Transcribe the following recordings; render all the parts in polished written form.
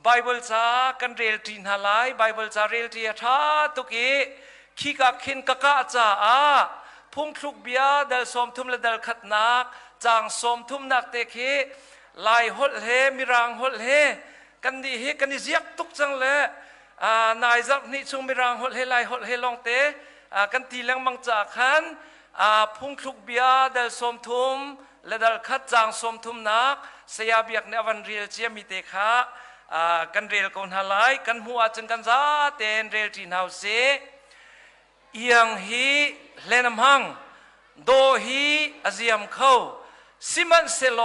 Bible จ้ากันเรียลจีนหาไล Bible จ้าเรียลจีท่าตุกีขี้กะขินกะกะจ้าพุ่งคลุกเบียเดลสมทุมและเดลขัดนักจางสมทุมนักเตคีลายหดเฮมิรางหดเฮกันดีเฮกันดีเสียกตุกจังเลยนายจักนี่ช่วงมิรางหดเฮลายหดเฮลองเตกันตีแรงมังจากขันพุ่งคลุกเบียเดลสมทุมและเดลขัดจางสมทุมนักเสียเบียกในวันเรียลเจียมิเตคะกันเรียลกอนฮาไลกันหัวจนกันซาเตนเรียลจีนเฮาเซเอียงฮีเลนมหังโดฮีอาเซียมเขาซิมันเซโล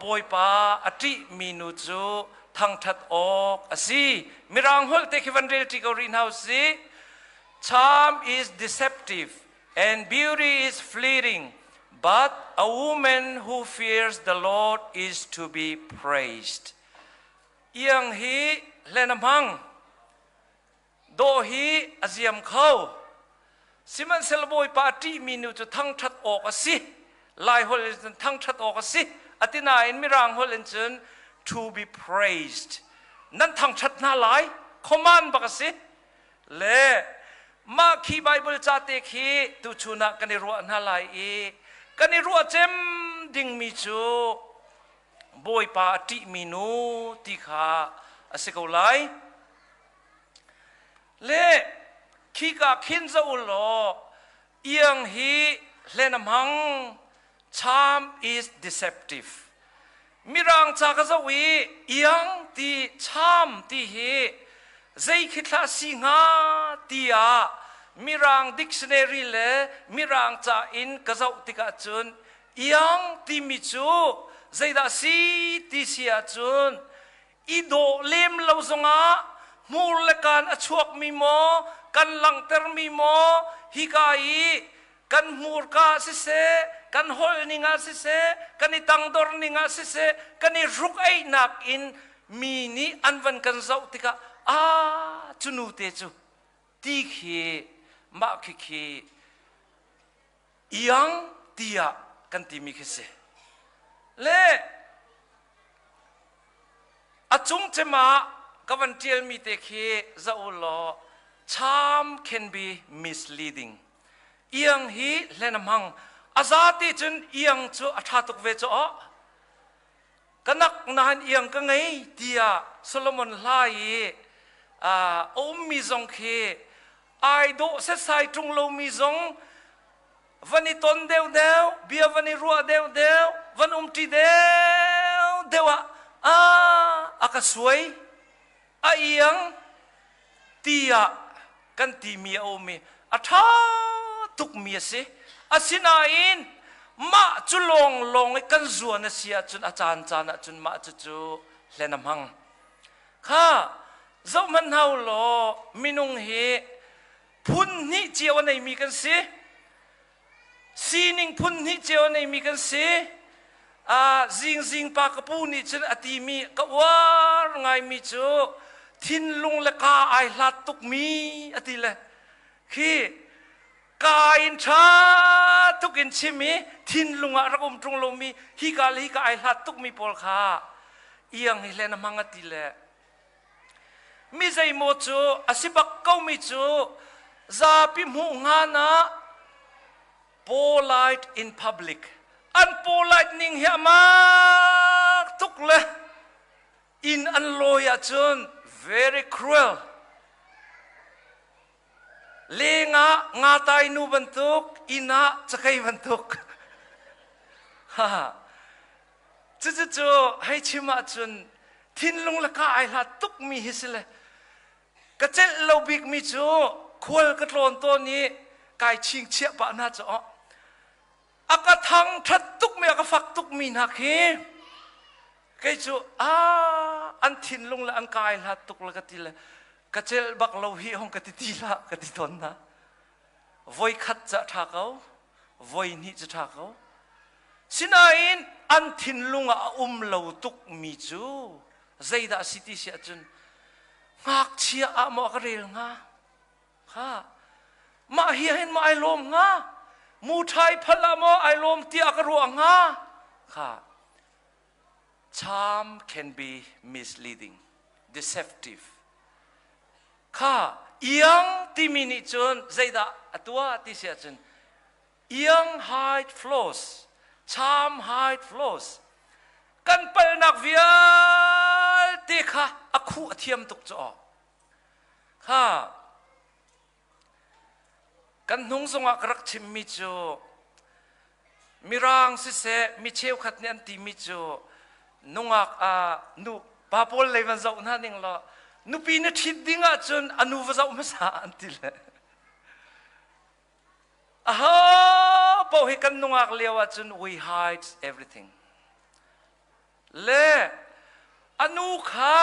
บอยปาอติมินุจูทั้งทัดออกอซีมิรังฮุลเตคิวันเรลติกอรินเฮาซี charm is deceptive and beauty is fleeting but a woman who fears the Lord is to be praised เอียงฮีเลนมหังโดฮีอาเซียมเขาสิมันเซลบอยปาติมินุจะทั้งทัดออกสิลายฮอลเลนทั้งทัดออกสิอตินาอินมิรางฮอลเลนจน to be praised นั่นทั้งทัดน่าหลายคอมานบักสิเล่มาคีไบเบิลจาเตคีตุชุนักกันในรัวน่าหลายกันในรัวเจมดิ่งมิจูบอยปาติมินุติขาสิกเอาไลเล่ขี้กะขินจะอุลอเอียงฮีเลนมัง charm is deceptive มิรังจากจะวีเอียงตี charm ตีฮีใจคิดลาสิงาตีอามิรัง dictionary เลมิรังจากอินกะจะติกาจุนเอียงตีมิจูใจดาสีตีเสียจุนอีโดเลมเลวซงามูลการอชวกมีโมกันหลังเตอร์มีโมฮิกายกันมูรกาสิเซกันฮอลนิงาสิเซกันนิตังดอร์นิงาสิเซกันนิรุกไอนักอินมีนี้อันวันกันเจ้าติกาจุนูเตจูตีขีมาขียังตียกันตีมิคิเซเล่อจุงเจมากัวันเทียลมีเตคีจะอุลอ charm can be misleading เอียงฮีเลนมังอาซาติจนเอียงจูอัฐาตุกเวจอกันนักนานเอียงก็ไงเดียโซโลมอนไลอมมีซงเคไอโดเซไซตรงโลมีซงวันนี้ตนเดียวเบียวันนี้รัวเดียววันตีเดียวอากาศสวยเอียงตียกันตีมีโอมีอัฐาตุกมีสิอาศินาอินมาจุลงกันจวนเสียจุนอาจารย์จานะจุนมาจุเลนมังข้าเจ้ามันเฮาโลมินุงเฮพุนนิเจียวในมีกันสิซีนิงพุนนิเจียวในมีกันสิจิงปากปูนี่จุนอติมีกว่าไงมีจูทินลุงละกาไอหลัดตุกมีอติเลยคือกาอินชาตุกินชิมีทินลุงอะรักมตรงลงมีฮิกาไอหลัดตุกมีปอลคาเอียงฮิเลนมังอติเลยมิใจโมจูอาศิบักเก้ามิจูซาปิมูงานะ polite in public อัน polite นิ่งเหียมากทุกเลยอินอันลอยจุนvery cruel เลงาตายนูบันทุกอินะจะใครบันทุกฮ่าจู่ให้ชิมาจุนทินลงละกาไอลาตุกมีฮิสเลยกระเจ็ดเราบิกมีจูควรกระโดนตัวนี้กายชิงเชี่ยปะน่าจะอากาทังทัดตุกมีอากาฝักตุกมีนักเฮก็จูอันทินลงละอันกายละตุกละกติละกระเจลบักเราฮีห้องกติตีละกติตนนะวอยขัดจะทักเขาวอยนี่จะทักเขาสินาอินอันทินลงเราตุกมีจูใจดาสิติเสียจนงักเชียมอกเรียงะค่ะมาเฮียเห็นมาไอลมงะมูไทยพลามอไอลมเตียกรัวงะค่ะ charm can be misleading deceptive ข้ายังที่มีนิจนใจดาตัวที่เสียจนยัง hide flaws charm hide flaws กันเปิลนักวิญที่ข้าอคุเทียมตุกจ่อข้ากันนุ่งสงกรักชิมมิจูมีร่างสิเสมีเชี่ยวขัดเนียนตีมิจูนุ่งนุปาปอลเลยวันเจ้าหน้านิ่งละนุปีนทิดดิ้งจนอนุวันเจ้าไม่สานติเลยพอให้กันนุ่งเลี้ยวจน we hide everything เล่อนุข้า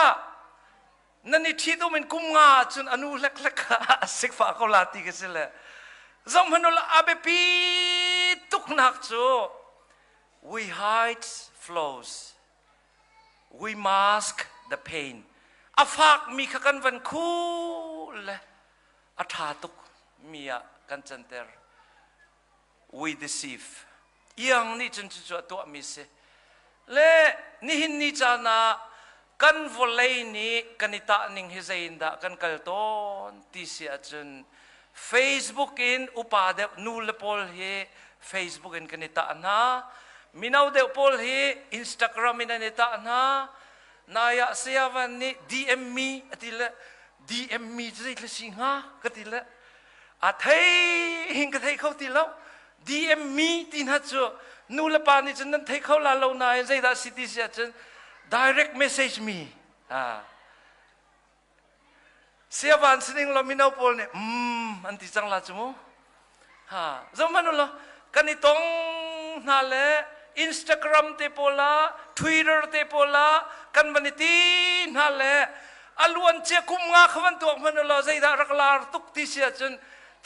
นั่นนี่ที่ตัวมันกุมงาจนอนุเล็กๆสิกฟ้าเขาลาตีกันสิเลยจงมันละอาเบปีตุกนักจู we hide flaws we mask the pain อาฝากมีขกันวันคูเลยอาถาตุกมีกันจันเตอร์ we deceive ยังนี่จนจู่ตัวมิเสเล่นี่หินนี่จานากันวอลเลยนี่กันนิตาหนิงฮิเซนดากันกัลตอนที่เสียจน Facebook in อุปาเดนูเลปอลเฮ Facebook in กันนิตานะมินาวเดปอลเฮ Instagram in กันนิตานะนายเสียวันนี้ DM me อติละ DM me จะได้สิงหากติละอาเทหิงกติเขาติละ DM me ตินัดจูนูเลปานี่จนนั้นเทเขาลาเรานายใจดาสิติเสียจน direct message me เสียวันสิ่งเราไม่เอาพอลเนี่ยอันที่จังละจุโมจำมันเหรอกันนี่ต้องนั่นแหละ Instagram เตปโลา Twitter เตปโลากันวันนี้ที่นั่นแหละอล้วนเจ้าคุมงาขวันตัวมันเหรอใจดารักลาตุกที่เสียจน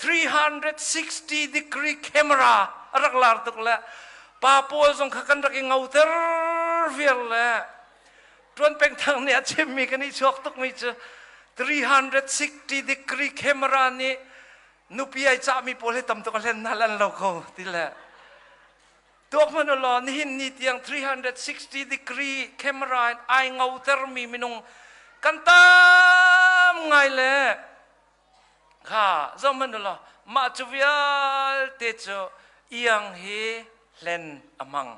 360 degree camera รักลาตุกละป้าปูส่งขันรักเงาเตอร์เวียลละจนเป็นทางเนี่ยเชื่อมีกันนี่ชกตุกไม่เจอ360 degree camera นี่นุปีไอจ่ามีโพลิตัมตัวกันเล่นนั่นแล้วเราเขาทีละตัวมันหล่อนี่นี่เตียง360 degree camera ไอเงาเตอร์มีมินุงกันตามไงเลยค่ะจำมันหล่อมาจูวิลเตจเอียงเฮเลนอมัง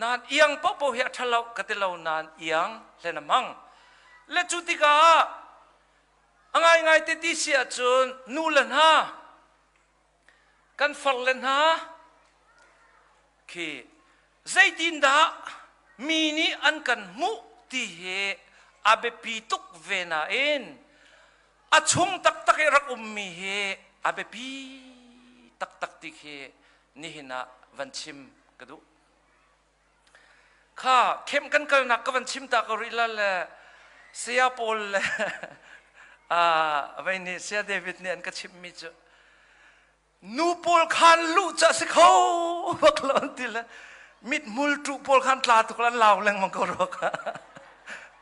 นานเอียงป๊อปเฮียทะเลาะกันเรานานเอียงเลนอมังและจุดที่ก้าไงที่เสียจนนู่นเลยนะกันฟังเลยนะคือใจดินดามีนี่อันกันมุติเหอาเบปีตุกเวน่าเองอาชงตักรักมีเหอาเบปีตักติเหนี่เห็นนะวันชิมกระดูข้าเข้มกันนักก็วันชิมตากริลละ เสียปอลวันนี้เสียเดวิดเนี่ยก็ชิมมิจูนูปอลขันลุจะสิเขาบักลอนทีละมิดมุลทุปอลขันตลาดทุกร้านเหล่าแรงมังกรก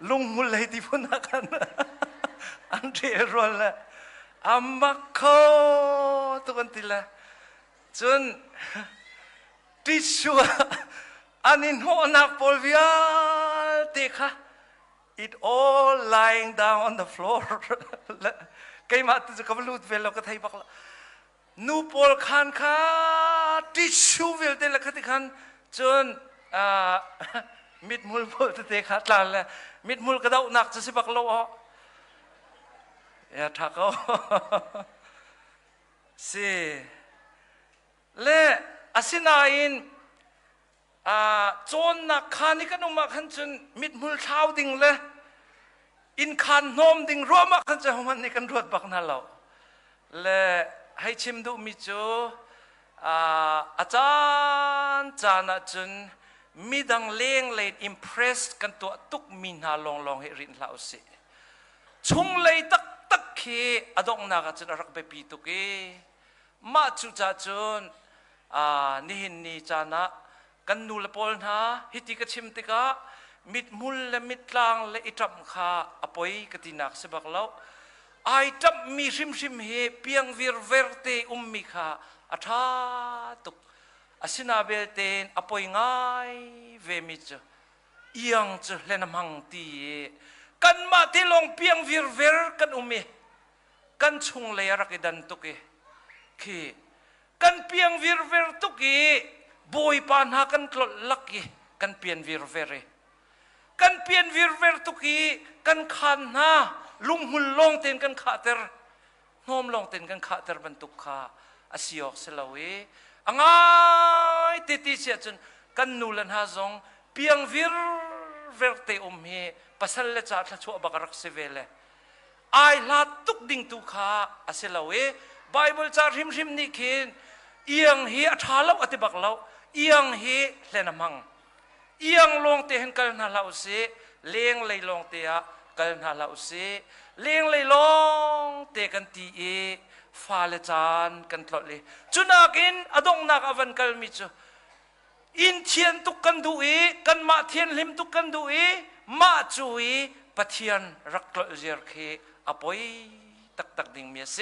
ลุงมุลเลยที่พูนักันอันเดียรอละอามักเขาทุกคนทีละจนทิชชัวอันนี้หัวนักปอลวิอาติค่ะIt all lying down on the floor ใครมาตัวจะกับลูดเวลเราก็ไทยบักละนูปอลขันค่ะทิชชูเวลเดลคัติขันจนมิดมุลปอลเตะขัดลานเลยมิดมุลกระดาหนักจะสิบักโลอย่าทักเขาสิเล่อาศินาอินจนนักขานี่ก็นุ่มมาขันจนมิดมุลเท้าดิ่งเลยอินขันโนมดิ่งรัวมาขันจะมันนี่กันรวดบักนั่นเราและให้ชิมดูมิจูอาจารย์จานะจนมีดังเลี้ยงเลยอิมเพรสกันตัวตุกมินหาลองให้รินเหล่าสิชงเลยตักเคอดองนักจนรักไปปีตุกมาจูจ่าจนนี่หินนี่จานะกันนูละปอลนะฮิติกชิมติกะมิดมุลและมิดลางและอิตัมข้าอภัยกตินักสบักเล่าไอตัมมีชิมเฮเปียงวิร์เวร์เตมิข้าอัฐาตุกอาศินาเบลเตนอภัยง่ายเวมิจเอียงจะเล่นมังตีก กันมาที่ลงเปียงวิรเวรกันอุมีกันชุงเลยรักดันตุกีคือกันเปียงวิรเวรตุกีบอยปานหากันกลดลักกีกันเปลี่ยนวิรเวรกันเปลี่ยนวิรเวรตุกีกันขันหาลุงหุ่นลงเต็นกันขาเตอร์โน้มลงเต็นกันขาเตอร์บรรทุกขาอาศัยออกเสลาเวอ่างไอติติเสียจนกันนูลันหาจงเปียงวิรเวรเตอมเฮปัสเลจ่าทัชวบักรักเสเวเลไอลาตุกดิ่งตุขาอาศัยลาเวไบเบิลจ่าริมริมนี่เขียนเอียงเฮอัฐาเลาอติบักเลาเอียงเฮเลนมังเอียงลงเตเห็นกันนาลาอุเสเลี้ยงเลยลงเตะกันนาลาอุเสเลี้ยงเลยลงเตะกันตีเอฟาเลจานกันตลอดเลยจุนักอินอดงนักอวันกัลมิจูอินเทียนตุกันดูอีกันมาเทียนลิมตุกันดูอีมาจูอีปะเทียนรักตลอดเจอร์เคอปอยตักตักดิ่งเมียเส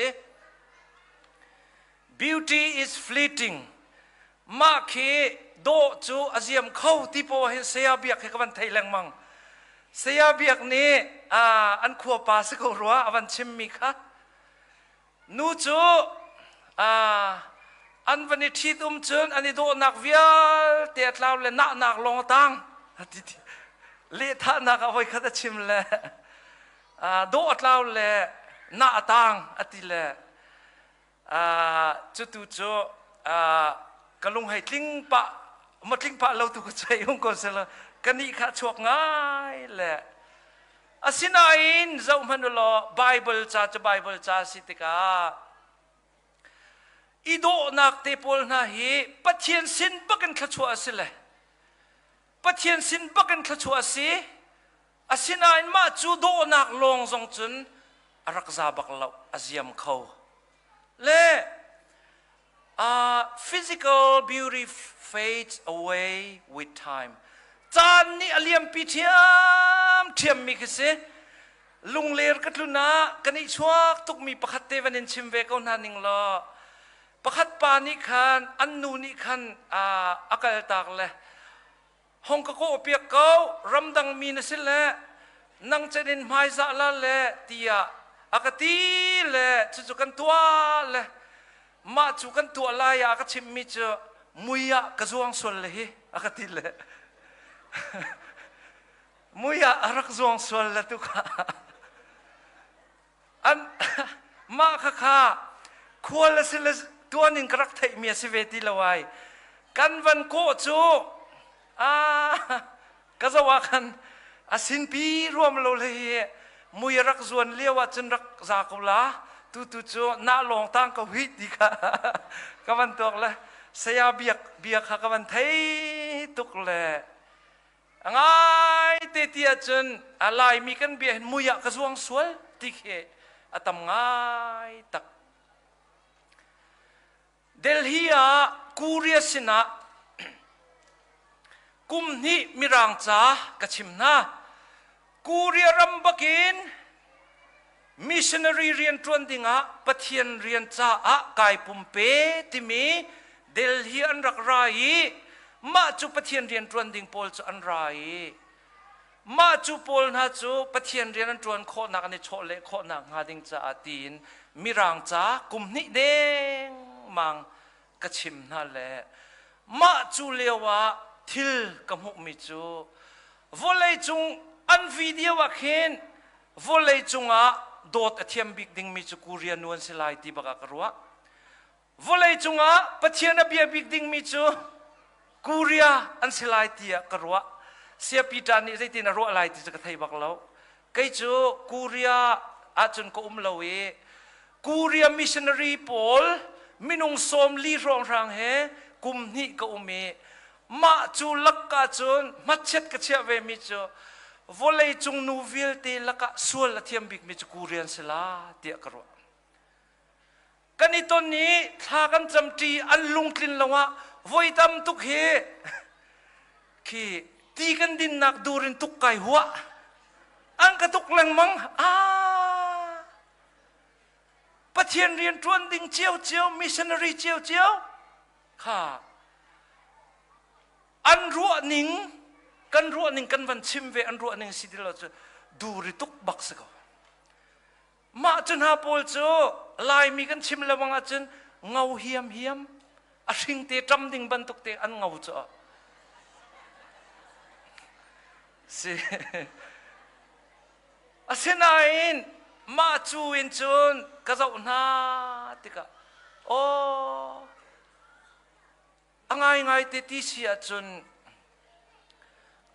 Beauty is fleeting มาเคโดจูอาเซียมเข้าที่พอเห็นเสียเบียกให้กับวันไทยแรงมังเสียเบียกนี้อันขัวปาสกุรัวอวันชิมมีค่ะนูจูอันวันนี้ที่ตุ้มเชิญอันนี้โดนักเวียเตียดเราเลยนักลงตังเละท่านักเอาไว้ขัดชิมเลยโดดเราเลยนักตังอติเลยจุดจูกลุงให้ทิ้งปะมาทิ้งปะเราถูกใจองค์กรเสละกันนี่ข้าชวกง่ายแหละอาศินาอินเจ้ามันดูลอไบเบิลจ้าจะไบเบิลจ้าสิติกาอีโดนักเตปอลนาฮีปัจเจียนสินบักันข้าชวสิเลยปัจเจียนสินบักันข้าชวสิอาศินาอินมาจูโดนักลงทรงจุนรักษาบักเราอาเซียมเขาเล่ physical beauty fades away with time จานนี้อเลียมปีเทียมมีกษัตริย์ลุงเลร์กัตลุนากันอีชัวตุกมีประคัตเตวันนินชิมเวกเอานานิงลอประคัตปานิคันอันนูนิคันอากาศตากเลยห้องกะโกเปียกเก้ารำดังมีนสิแลนังจะดินไม้ซาลาเลตียอากาตีเลจุกันตัวเลมาจุกันตัวลายอากาชิมมิจมุยะกระทรวงส่วนเลยอากาตีเลมุยะรักทรวงส่วนละทุกข์อันมาค่ะควรละสิละตัวนึงกรักไทยเมียสิเวทีละไว้กันวันโกจูก็จะว่ากันสินปีรวมเราเลยมุยรักส่วนเลี้ยวว่าจนรักจากุลาตูจูน่าลงตั้งก็วิดีค่ะก็วันตัวเลยเสียเบียกค่ะก็วันไทยตุกเลยง่ายเตี้ยจนอะไรมีกันเบียมุยกระทรวงสวนติเขอตำง่ายตักเดลฮีอาคูเรียสินะกุมนี้มีรังจ้ากระชิมนะคูเรียรัมบักินมิชชันนารีเรียนตรวนดิงะปะเทียนเรียนจ้ากายปุ่มเปที่มีเดลฮีอันรักไรมาจูปะเทียนเรียนตรวนดิ่งโพลจูอันไรมาจูโพลนะจูปะเทียนเรียนอันตรวนโคนักอันนี้โชเล่โคนักหาดิ่งจ้าตีนมีรังจ้ากุมนี้เด้งมังกระชิมนั่นแหละมาจูเลียวะทิลกำหุกมิจูวอลเลยจุงอันวิดีโอว่าเห็นวอลเลยจุงโดดเทียมบิกดิ่งมิจูกูเรียนนวลสิลายที่บักกรัววอลเลยจุงปะเทียนเบียบิกดิ่งมิจูกูเรียอันสิลายที่กรัวเสียปีจานี่ใจที่นรัวลายที่จะกระไทยบักเราไกจูกูเรียอาจนก็เลวกูเรียมิชชันนารีโพลมินุงสมลีรองรางเฮกุมนี้ก็มาจูลักกะจูนมาเช็ดกระเชียเวมิจูวอลเลยจุงนูวิลตีลักกะส่วนละเทียมบิกมิจูกูเรียนสิลาเตียกรัวกันนี้ตอนนี้ถ้ากันจำจีอันลุงกลิ่นละวะวอยตำตุกเฮคีตีกันดินนักดูรินตุกไก่หัวอันกระตุกแรงมังปะเทียนเรียนตรวนดิ่งเจียวมิชชันนารีเจียวค่ะอันรัวหนิงกันวันชิมเวอันรัวหนิงสิเดลจะ ดูริตุกบักสกมาจนหาโพลจูลายมีกันชิมละวังอาจนเงาเฮียมอาชิงเตจำดิ่งบรรทุกเตอันเงาจ้ะสิอาเซนายนมาจูอินจุนก็จะอุณาติกะโอ้ง่ายเตติเสียจุน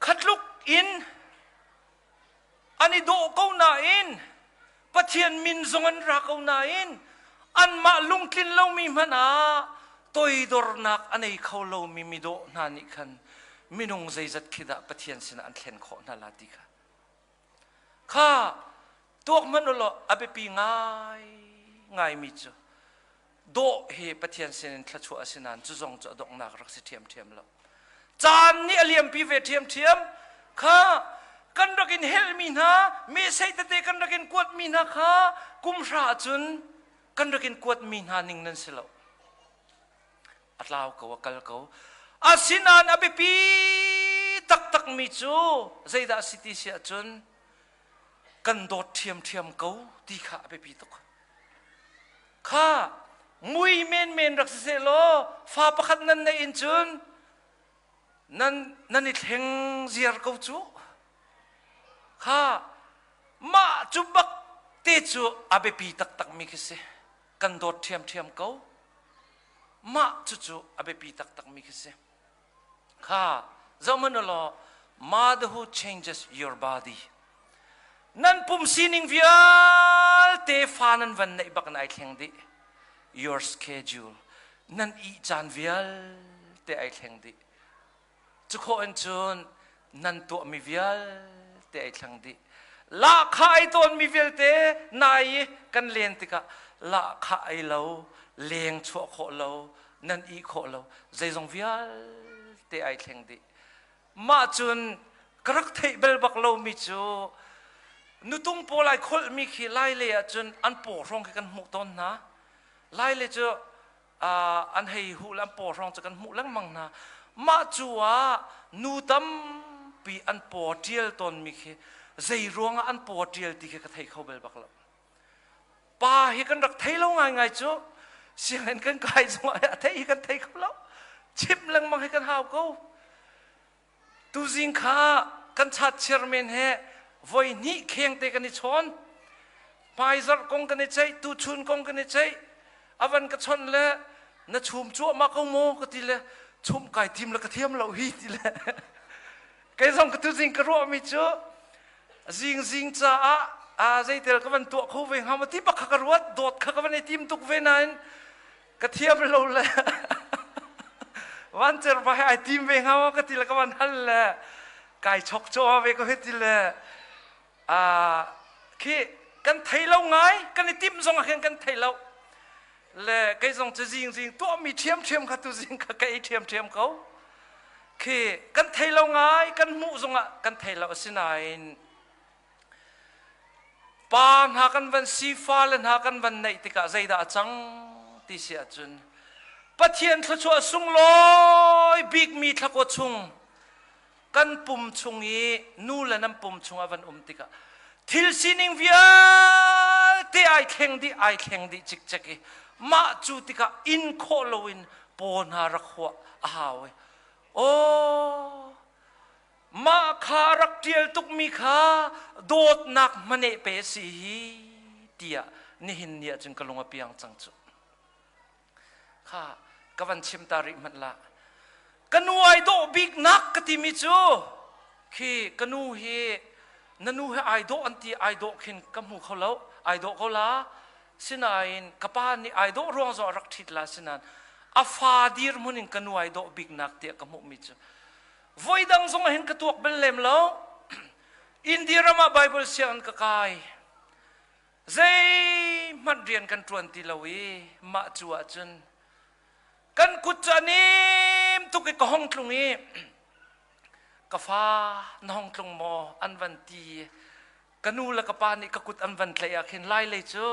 ขัดลุกอินอันนี้โดเก้าหน้าอินปะเทียนมินซงอันรักเก้าหน้าอินอันมาลุงกินเรามีมันตัวดอร์นักอันนี้เขาเรามีโดนานิคันมินงใจจัดคิดปะเทียนสินะอันเขียนขอนาลาติกะข้าตัวมันอุลอเปปีง่ายมิจูโดเฮปะเทียนสินทลัดชัวสินันจุจงจะดอกนักรักสิเทียมแล้วจานนี้เลียมปีเวเทียมข้ากันรักินเฮลมีนาไม่ใช่แต่กันรักินกวดมีนาข้ากุมราจุนกันรักินกวดมีนานิ่งนั่นสิแล้วอัตลาวเขากัลเขาอาสินานอเปปีตักมิจูใจดาสิติเสียจุนกันโดดเทียมเขาตีขาอเปปีตุกข้ามุยเมนรักเสโลฟ้าประคันนั้นในอินจุนนั่นอิทเฮงเจียร์เขาจูข้ามาจุบักเตจูอาเบปีตักมีกิเสกันโดดเทียมเขามาจูอาเบปีตักมีกิเสข้าจำมันละมาด who changes your body นั่นปุ่มซีนิงวิอาเตฟานันวันในบักนายแข่งดิ your schedule นั่นอีจานวิอาเตไอแข่งดิจุกคนจุนนั่นตัวมีวิอาเตไอแข่งดิละข้าไอตัวมีวิอาเตนายกันเลียนติกะละข้าไอเราเลี้ยงชั่วโคเรานั่นอีโคเราใจทรงวิอาเตไอแข่งดิมาจุนกรักเทเบลบักเรามีจูนุตุงโปไลคนมีขี้ไล่เลยจุนอันปวดร้องกันหมุต้นนะไล่เลยจูอันให้หูแล้วปวดร้องจะกันหมุแล้วมังนะมาจูนูตั้มปีอันปวดเดียลต้นมีขี้ใจร้องอันปวดเดียลที่เขาไทยเขาเบลบักเราป่าเฮกันรักไทยเราไงจูเสียงกันไกลจังวะไทยกันไทยเขาเราชิมลังมังให้กันหาวเขาตูจิงข้ากันชัดเชอร์เมนเฮวันนี้เคียงเตกันนิชอนไปจัดกงกันนิใจตูชุนกงกันนิใจอาวันกันชนเลยนัชุมจั่วมาเขาโมก็ทีเลยชุมไก่ทิมแล้วก็เทียมเราฮีทีเลยไก่ส่งกันตูจิงกระโดดมิจูจิงจ้าใจเตลก็วันตัวเขาเวงหามาที่ปักขกระโดดโดดขกวันในทีมตุกเวนันกระเทียมเราเลยวันเจอไปไอทีมเวงหามาก็ทีละก็วันนั่นแหละไก่ชกโจ้เวก็เฮทีเลยคือกันไทยเราไงกันในทีมส่งกันไทยเราและไก่ส่งจะจริงตัวมีเทียมเขาตัวจริงกับไก่เทียมเขาคือกันไทยเราไงกันมู่ส่งกันไทยเราสินายปานหากันวันสีฟ้าและหากันวันในติกาใจดาจังที่เสียจุนปะเทียนทชัวสุงลอยบิ๊กมีทะกชุงกันปุ่มชุงอีนู่นและน้ำปุ่มชุงอวันติกาทิลซินิงวิอาเตไอแข่งดิจิกมาจูติกาอินโคโลวินปนหารักหัวอ้าวโอ้มาคารักเดียลตุกมีขาโดดนักมันเอเปสีเดียนี่หินเนี่ยจึงกระลงมาเปียงจังจุข้ากวันชิมตาริมันละกันนูไอโดบิ๊กนักกติมิจูคือกันนูเฮนันูเฮไอโดอันตีไอโดขินกำหูเขาแล้วไอโดเขาละสินายนกับป้านี่ไอโดรวงจอรักทิดละสินันอาฟาดีร์มุนินกันนูไอโดบิ๊กนักเตียกำหูมิจูวัยดังทรงเห็นกระตุกเป็นเล่มแล้วอินเดียรามาไบเบิลเสียงกะกายใจมันเรียนกันตรวนติลาวีมาจัวจนกันกุจานิมตุกกะห้องตรงนี้กะฟ้าน้องตรงมออันวันตีกันนูละกะปานิกะกุดอันวันเลยอยากเห็นไล่เลยจ้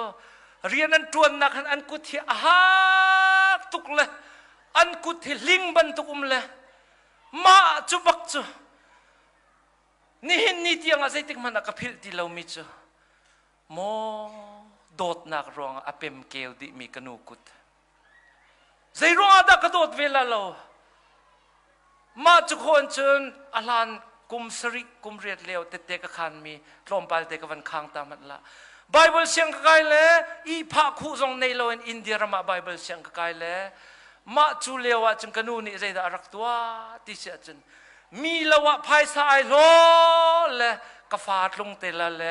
เรียนอันตรวนนักอันกุที่อาหารตุกเลยอันกุที่ลิงบันตุกเลยมาจุบักจุ นี่เห็นนี่ที่ยังอาศัยติมันกับพิลที่เรามีจ้ะโมโดดนักรองอเปมเกลดิมีกนูกุดใจรองอาดักกระโดดเวลาเรามาจุคนจนอลันกุมสริกุมเรียดเลวเตะกะขันมีลมปาลเตกะวันค้างตามมันละไบเบิลเสียงกะไกเลอีพาคู่ทรงในโลกอินเดียมาไบเบิลเสียงกะไกเลมาจูเลวะจนกนูนี่ใจดารักตัวที่เสียจนมีละวะภายสายโลเลกฟาดลงเตละเล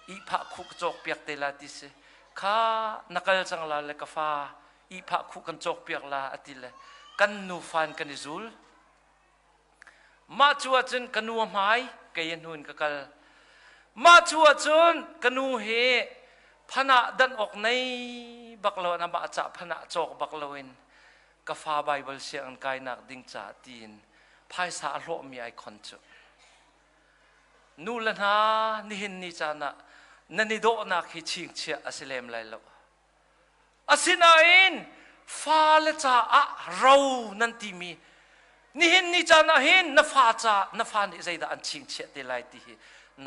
อีพาคู่จอกเปียกเตละที่เสข้านักเลี้ยงจังละเลกฟาอีพาคู่กันจอกเปียกละอติเลกันนูฟันกันนิจูลมาชัวจนกนูหมายเกยนุนกะกลมาชัวจนกนูเฮพนะดันออกในบักลวนมาจับพนะจอกบักลวินกะฟาไบเบิลเสียงกายนักดิ่งจ่าตีนภายสาโลมีไอคอนจุนูลนานิหินนิจานะนันนิโดนักฮิชิงเชียอสิเลมไลโลอสินาอินฟาเลจ่าอะเรานันติมีนี่เห็นนี่จานะเห็นนฟ้าจ้านฟ้านี่ใจด่านชิงเชตไลที่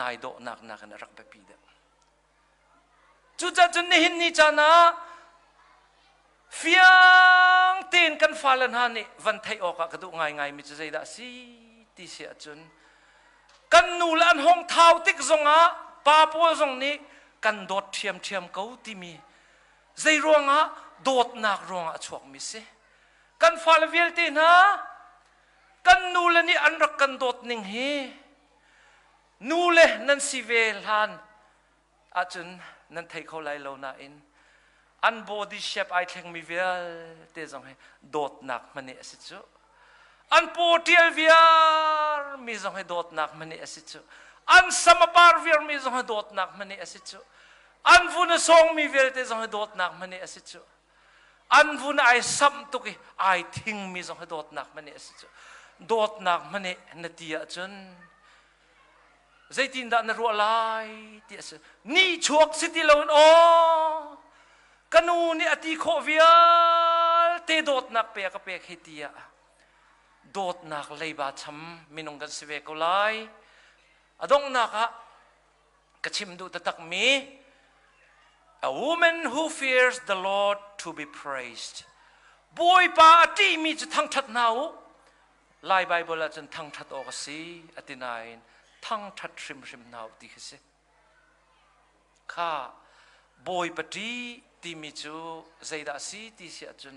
นายโดนักกันรักแบบปีเดียวจุดจนนี่เห็นนี่จานะฟียงเต้นกันฟ้าลันฮานี่วันไทยออกกระดูกง่ายมิจะใจด่าสิที่เสียจนกันนูลันห้องเท้าติ๊กซงอ่ะป้าปัวซงนี้กันโดดเทียมเขาที่มีใจรวงอ่ะโดดนักรวงอ่ะชวกมิเสกันฟ้าลเวลเต้นฮะกันนูเลนี่อันรักกันโดดนิ่งเฮนูเลนั่นสิเวลฮันอาจารย์นั่นไทยเขาไล่เราหน้าอินอันบอดี้เชฟไอเทงมีเวลเตจังเฮโดดนักมันนี่สิจุอันโปรตีลเวียร์มีจังเฮโดดนักมันนี่สิจุอันสมบาร์เวียร์มีจังเฮโดดนักมันนี่สิจุอันวุ้นซองมีเวลเตจังเฮโดดนักมันนี่สิจุอันวุ้นไอซัมตุกิไอทิงมีจังเฮโดดนักมันนี่สิจุโดดนักมันเนนตีอาจนใจตินดานรัวลายที่สุดนี่ชวกสิติลวนโอกันูนี่อติโควิลเตโดดนักเปียกเปียกเฮตียโดดนักเลยบาชัมมินงกันสิเวกุไลอดงนักอะกชิมดูตะตักมี a woman who fears the Lord to be praised บอยปาที่มีจะทั้งทัดนาวไล่ไบเบิลจนทั้งทัดออกสิอตินายทั้งทัดริมนาวดีสิข้าบอยปฏิที่มีจูใจดาสีที่เสียจน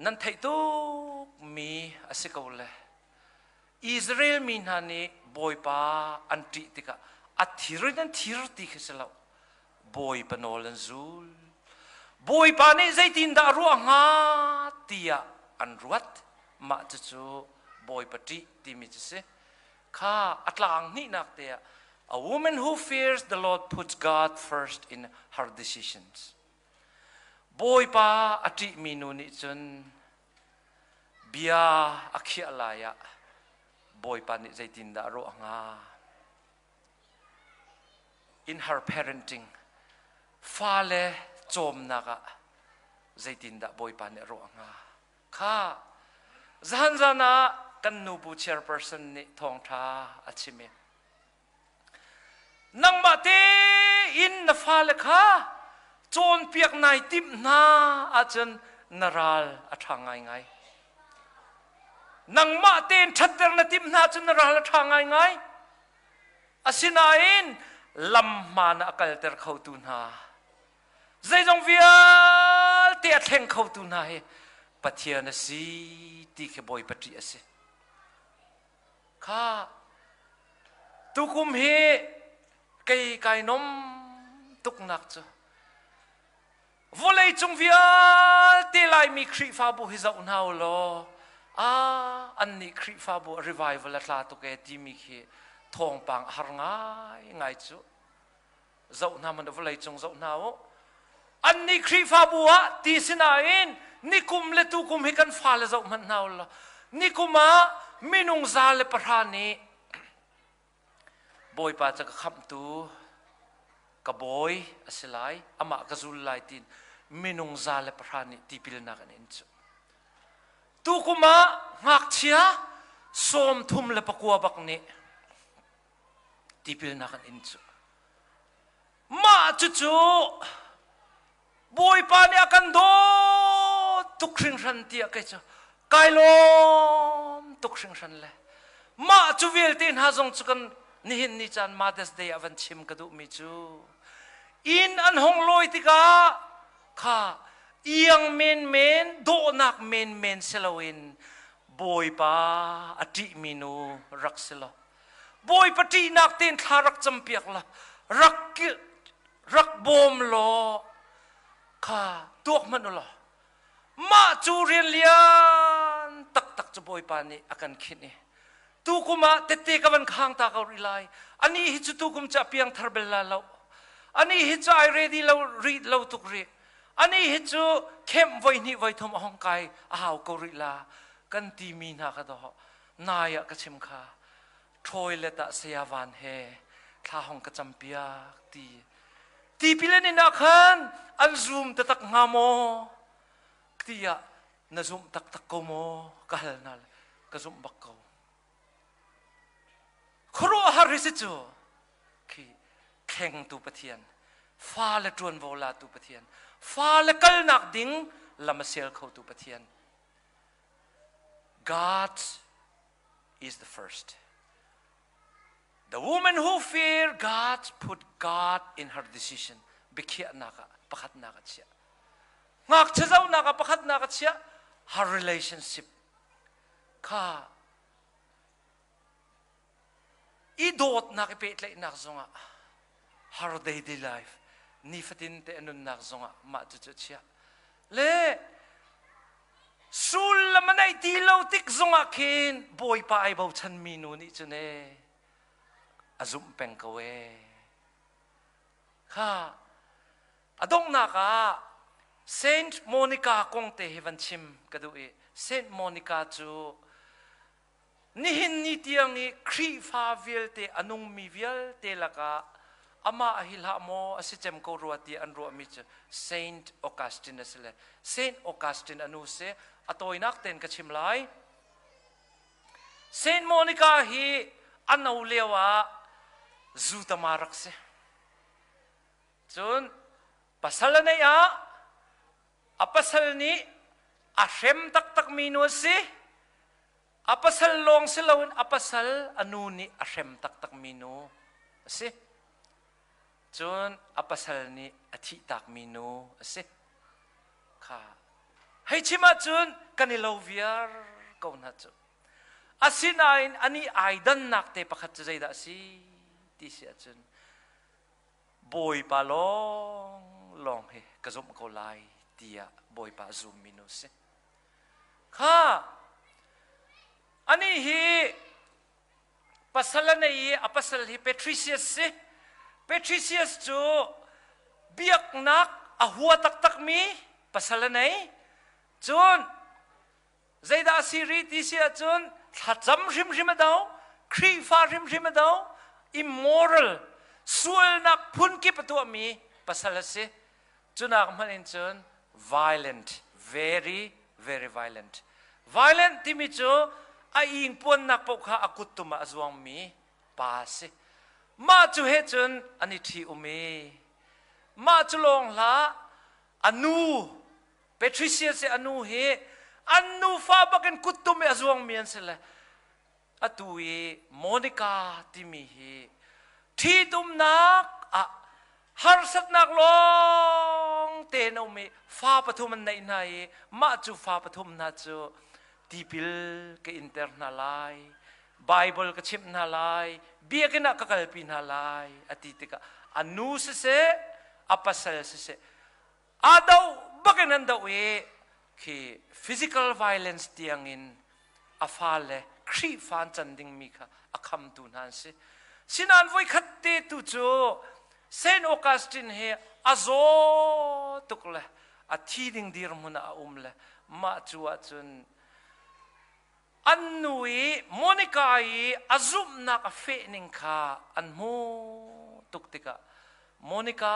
นั่นไทยตุกมีอสิกาวเลยอิสราเอลมีนานีบอยปาอันติติกะอัธิรนันธิรติกสิลาวบอยปนอลันซูลบอยปานี่ใจตินดารัวงาตียอันรัวมาจะจูบอยปฏิที่มีจะเสข้าอัตลางนี่นักเตีย A woman who fears the Lord puts God first in her decisions บอยปาอติมีนูนิจนเบียอักเขียลายะบอยปานิใจตินดาโรงา in her parenting ฟ้าเลโจมนักใจตินดาบอยปานิโรงาข้าจันจานะกันนูบูเชอร์เพอร์สันนี่ทองท้าอาชิเมนังมาเตอินนฟ้าเลขาโจนเปียกนายติมนาอาจารย์นราลอัฐางไงนังมาเตนชัดเดรนติมนาจนนราลอัฐางไงอาศินาอินลำมานะกัลเตอร์เขาตุนาใจจงวิอาเตียเทงเขาตุนาปฏิญาณสีที่ขบอยปฏิอาศัยข้าตุกุมเฮไก่นมตุกนักจ้ะวลัยจงวิอาเตลัยมีครีฟาบุฮิซาอุนฮาวโลอันนี้ครีฟาบุรีไวฟ์ละลาตุกเอติมิเคทองปังหาง่ายจ้ะเจ้าหน้ามันวลัยจงเจ้าหน้าอันนี้ครีฟาบัวตีสินาอินนิคุมเลตุคุมให้กันฟ้าเลเจ้ามันนาวละนิคุมามินุงซาเลปรานีบอยปาจะขับตูกับบอยอสิไลอามากัจุลไลตินมินุงซาเลปรานีที่พิลนักนินจูตุคุมาหักเชียสมทุมเลปกัวบักนี้ ตีพิลนักันอินจูมาจู่บอยปานี่กันโดตุกสิงสันตีกันจ้ะไกลลมตุกสิงสันเลยมาจู่เวลตีนหาจงจุกันนี่เห็นนี่จันมาเดสเดียวันชิมกระดูมิจูอินอันหงลอยติกาข้าเอียงเมนโดนักเมนเซลวินบอยปาอติมินูรักเซลบอยปฏินักเต้นทารักจำเปียกละรักบอมโลข้าตัวมันละมาจูเรียนเลียนตักจะบอยปานี่อาการคิดนี่ตูกุมาเตะกับมันข้างตาเขาริไลอันนี้ฮิจุตูกุมจะเพียงทาร์เบลลาเราอันนี้ฮิจูไอเรดีเรารีดเราตุกรีอันนี้ฮิจูเข้มไว้นี่ไว้ทมห้องไก่อ้าวกริลากันตีมีนาคดอนายกชิมข้าทอยเลตะเสียวันเฮข้าห้องกระจำเปียกตีพิเลนินักขันอันซูมตะตักงามโมตีอะนซูมตักโกโมกัลนัลกซูมบักโกครัวฮาริสิจูคีแข่งตูปะเทียนฟ้าและจวนโวลาตูปะเทียนฟ้าและกัลนักดิ้งลำเสียลเขาตูปะเทียน God is the first. The woman who feared God put God in her decision. Bikia naka pakat naka siya. Ngak chazaw naka pakat naka siya. Her relationship. Ka idot naka peitlay nakzonga. Her daily life. Nifatin te anun nakzonga matutot siya. Le sul lamanay tilaw tik zonga kin boy pa ay baw chan minu ni chune azum peng kawe ha adong naka Saint Monica kong te heaven chim kadui Saint Monica chu nihin ni tiang ni kri fa vil te anung mi vil te laka ama ahilha mo asichem ko ruati an ru mi Saint Augustine asile Saint Augustine anu se atoy nakten kachimlay Saint Monica hi anaw lewa zutamarak se chun pasal na ya apasal ni ashem tak minu se apasal long silawin apasal anu ni ashem tak minu se chun apasal ni athi tak minu se kha hay chima chun kanilaw viar kau na chun asinain ani aidan nakte pakhat zayda si ti siya chun boy pa long he kazum ko lai tia boy pa zoom minus kha ani hi pasalan nei apasal hi Patricius chu biak nak ahua tak mi pasalan nei chun zayda siri ti sia chun thacham rim daw khri fa rim daw immoral sual nak phun ki patu mi pasalase chunak manin chun violent very violent timi chu a ing pon nak pokha akutuma azwang mi pa se ma chu he chun ani thi umi ma chu long la anu Patricia se anu he anu fa baken kutume azwang mian sele atui Monica timi he thi tum nak a har sat nak long te no me fa pathum nai nai ma chu fa pathum na chu tipil ke internalai Bible ka chim na lai bia ke na ka kalpin na lai atitika anu se apasal se adaw baken andaw ki physical violence tiangin afale khri fan chanding mi kha akham tu nan se sinan voi khatte tu cho Saint Augustine he azo tukle athi ding dir muna umle ma chuwa chun annui Monica yi azum na ka fe ning kha anmu tuktika Monica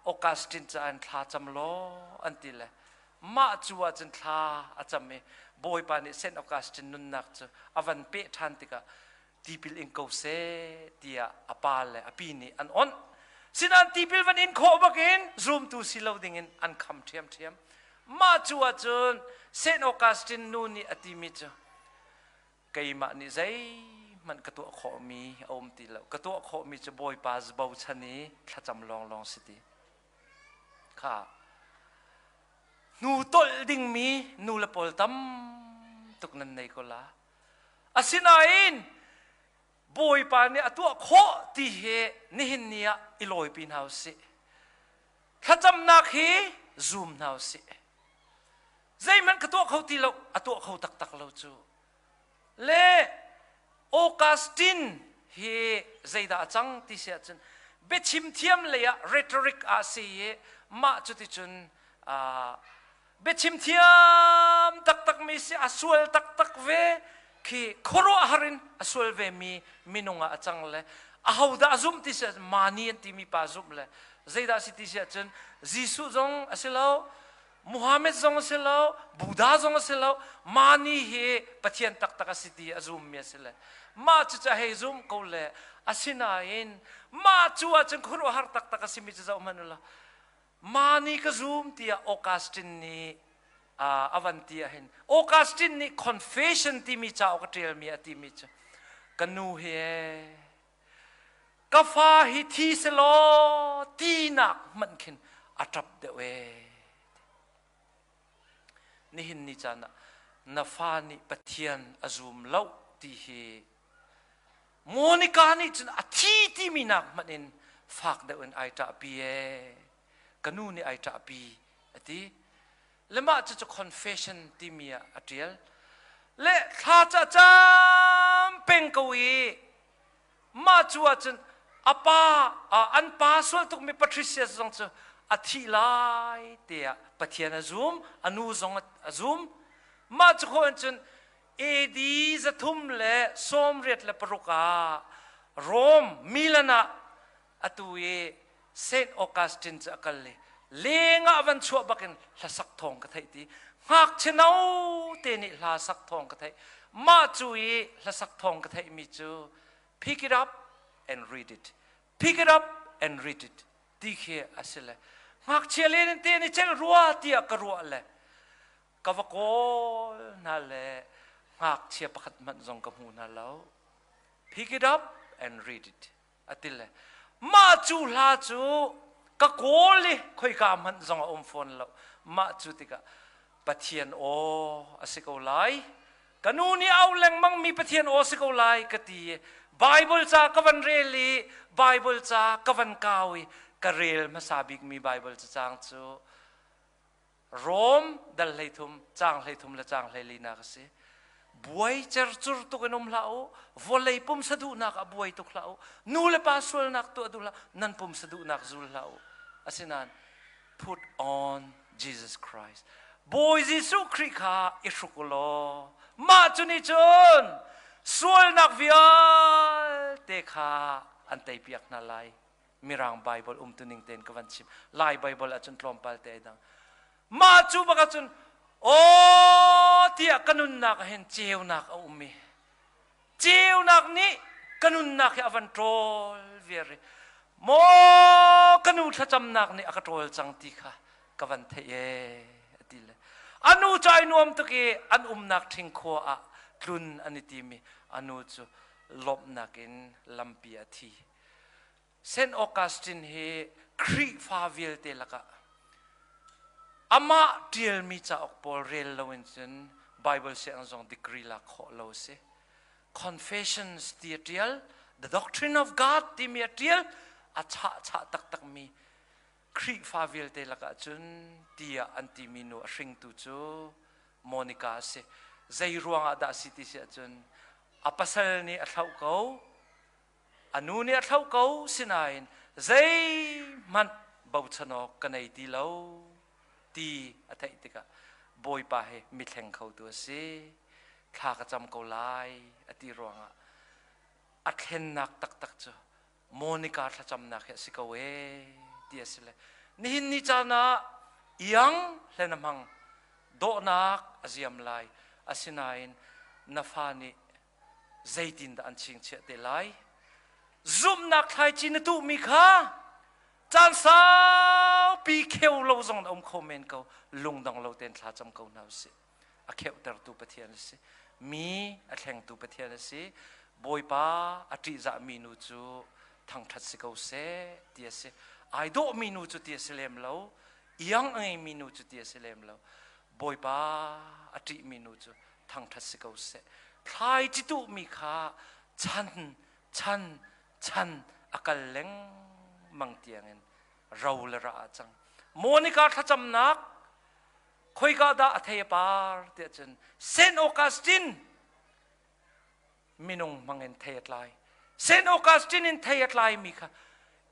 Augustine cha an thla chamlo antile ma chuwa chan thla achame boy pa ni Saint Augustine nun nak chu avan pe than tika tipil in ko se tia apal le apini an on sinan tipil van in kho bakin zoom tu silo dingin an kham thiam ma chuwa chun Saint Augustine nu ni atimi chu kaima ni zai man katu kho mi om ti lo katu kho mi chu Bawipa zbau chani thacham long siti kha nu tol ding mi nu la pol tam tuk nan nei ko la asinain Bawipa ni atu kho ti he ni hin nia iloi pin house thacham nak hi zoom house zai man katu kho ti lo atu kho tak lo chu le Augustine he zaida chang ti sia chen bechim thiam le ya rhetoric a se ye ma chu ti chun bechim thiam tak mi se aswal tak ve ki khoro harin aswal ve mi minunga achang le ahauda azum ti sia mani ti mi pa zum le zaida si ti sia chen jisu jong asilo Muhammad zong selo Buddha zong selo mani he pathian tak asiti azum me sele ma chu he zoom ko le asina in ma chu chen khuru har tak asimi cha manula mani ka zoom tia Augustine ni avantia hen Augustine ni confession ti mi cha ok tel mi ati mi cha kanu he ka fa hi thi selo ti nak man khin atrap de we ni hin ni chana na fa ni pathian azum lo ti hi monica ni chun athi ti minak manin fak da un ai ta pi e kanu ni ai ta pi ati lema chu confession ti mia atiel le tha cha cham peng ko wi ma chu chun apa an pa sol tuk mi patricia zong chu athi lai te pathian azum anu zong azum ma chu khon chun edi zathum le somret le paruka rom milana atuye Saint Augustine cha kalle lenga avan chua bakin la sak thong ka thai ti ngak chenau te ni la sak thong ka thai ma chui la sak thong ka thai mi chu pick it up and read it pick it up and read it ti khe asile ngak chelen te ni chel ruwa ti ka ruwa le ka va ko na le ngak chia pakhat man zong ka mu na lo pick it up and read it atile ma chu la chu ka koli khoi ka man zong om phone lo ma chu ti ka pathian o asiko lai kanuni au leng mang mi pathian o asiko lai ka ti Bible cha kavan reli Bible cha kavan kawi karel masabik mi Bible cha chang chu Rom dal leitum chang leitum la chang leili na kasi buai cher chur tu kenom lao volei pum sadu nak buai tu lao nu le pasol nak tu adula nan pum sadu nak zul lao asinan put on Jesus Christ boy Jesu Krika isukulo ma chuni chun sul nak vial te kha antai piak na lai mirang Bible tuning ten kavan chim lai Bible achun tlompal te dang ma chu baka chun o tia kanun nak hen cheu nak umi cheu nak ni kanun nak avan trol veri mo kanu thacham nak ni akatrol chang ti kha kavan the ye atile anu chai nuam to ke an nak thing kho a tlun aniti mi anu chu lop nakin lampi athi Saint Augustine he kri fa vil te laka ama tiel mi cha ok pol rel lawinchen Bible se ang degree la kho lo se confessions tiel the doctrine of God ti mi tiel a cha tak mi kri fa vil te laka chun tia anti minu ring tu chu Monica se zai ruang ada city se chun apasal ni athau ko anu ni athau ko sinain zai man bau chano kanai ti lo ti athai tika Bawipa he mi thleng khau tu se kha ka cham ko lai ati ronga athen nak tak chu Monica thla cham nak he sikawe ti asle ni hin ni chana yang hlenamang do nak aziam lai asinain nafani dây tin đã ăn chinh chết để lại zoom nạc thay chi nữ tụ mi khá chan sao pi kêu lâu dòng ông comment câu lung dòng lâu tên thà trong câu nào xí à kêu tờ tu bát thiên xí mi à thèn tu bát thiên xí Bawipa à trị dạ mi nu chú thằng thật xí câu xé tia xí ai độ mi nu chú tia xí lem lâu yang ai mi nu chú tia xí lem lâu Bawipa à trị mi nu chú thằng thật xí câu xé thay chi tụ mi khá chan akal leng mang tiangin rau la ra chang Monica thacham nak khoi ga da thei par te chen Saint Augustine minung mangen theiat lai Saint Augustine in theiat lai mi kha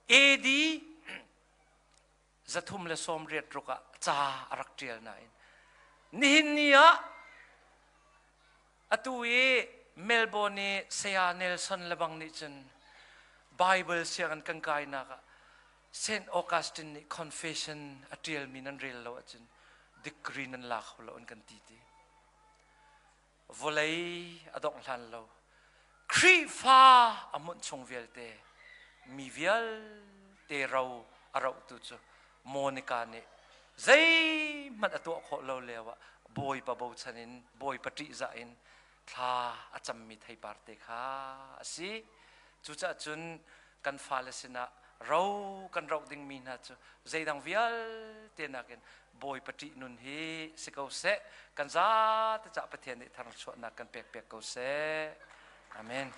edi zathum le som riat ruka cha arak tial na in nihin nia atui Melbourne Sea Nelson labang ni chen Bible siang kan kai na ka Saint Augustine ni confession atial minan real lo achin decree nan la kholo on kan ti ti volei adong hlan lo kri fa amun chung vel te mi vel te rau arau tu chu Monica ni zai mat atu kho lo lewa Bawipa bo chanin Bawipa ti za in tha acham mi thei par te kha asi chu cha chun kan falesina rau kan rau ding mi na chu zaidang vial te na ken Bawipa ti nun hi sikau se kan za ta cha pathian ni thang chho na kan pek pek ko se amen